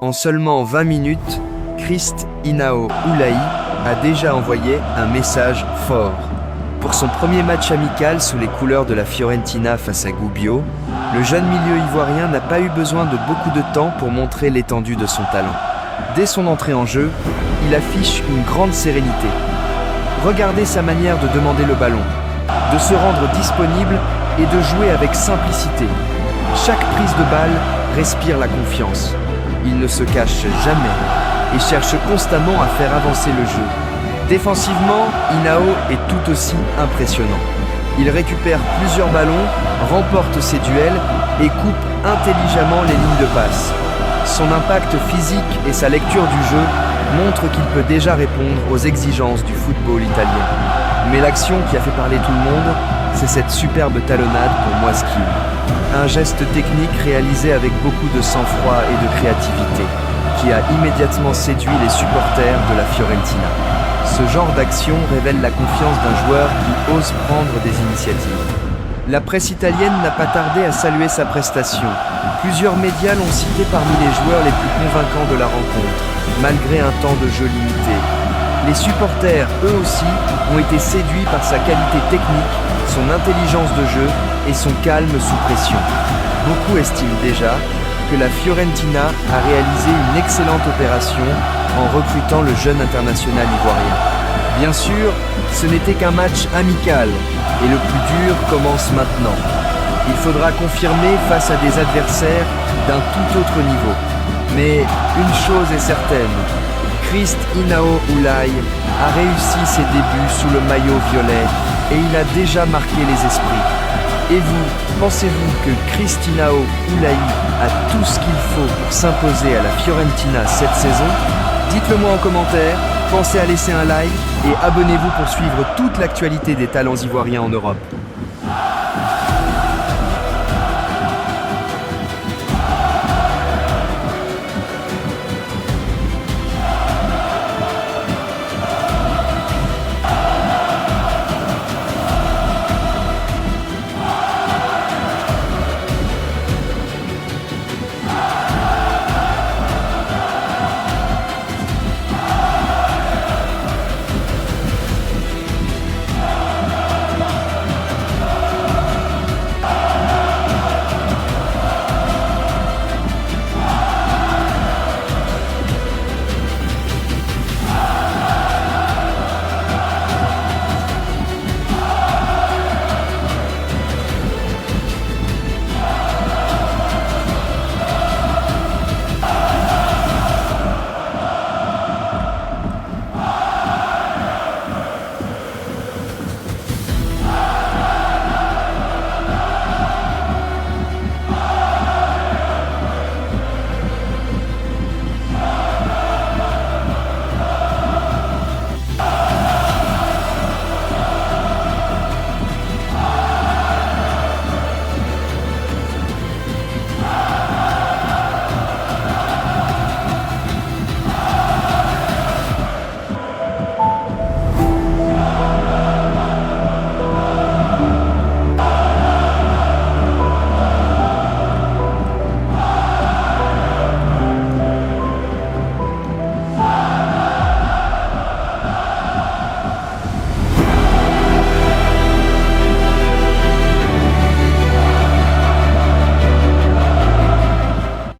En seulement 20 minutes, Christ Inao Oulaï a déjà envoyé un message fort. Pour son premier match amical sous les couleurs de la Fiorentina face à Gubbio, le jeune milieu ivoirien n'a pas eu besoin de beaucoup de temps pour montrer l'étendue de son talent. Dès son entrée en jeu, il affiche une grande sérénité. Regardez sa manière de demander le ballon, de se rendre disponible et de jouer avec simplicité. Chaque prise de balle respire la confiance. Il ne se cache jamais et cherche constamment à faire avancer le jeu. Défensivement, Inao est tout aussi impressionnant. Il récupère plusieurs ballons, remporte ses duels et coupe intelligemment les lignes de passe. Son impact physique et sa lecture du jeu montrent qu'il peut déjà répondre aux exigences du football italien. Mais l'action qui a fait parler tout le monde, c'est cette superbe talonnade pour Moiskin. Un geste technique réalisé avec beaucoup de sang-froid et de créativité, qui a immédiatement séduit les supporters de la Fiorentina. Ce genre d'action révèle la confiance d'un joueur qui ose prendre des initiatives. La presse italienne n'a pas tardé à saluer sa prestation. Plusieurs médias l'ont cité parmi les joueurs les plus convaincants de la rencontre, malgré un temps de jeu limité. Les supporters, eux aussi, ont été séduits par sa qualité technique, son intelligence de jeu et son calme sous pression. Beaucoup estiment déjà que la Fiorentina a réalisé une excellente opération en recrutant le jeune international ivoirien. Bien sûr, ce n'était qu'un match amical et le plus dur commence maintenant. Il faudra confirmer face à des adversaires d'un tout autre niveau. Mais une chose est certaine, Christ Inao Oulaï a réussi ses débuts sous le maillot violet et il a déjà marqué les esprits. Et vous, pensez-vous que Christ Inao Oulaï a tout ce qu'il faut pour s'imposer à la Fiorentina cette saison? Dites-le moi en commentaire, pensez à laisser un like et abonnez-vous pour suivre toute l'actualité des talents ivoiriens en Europe.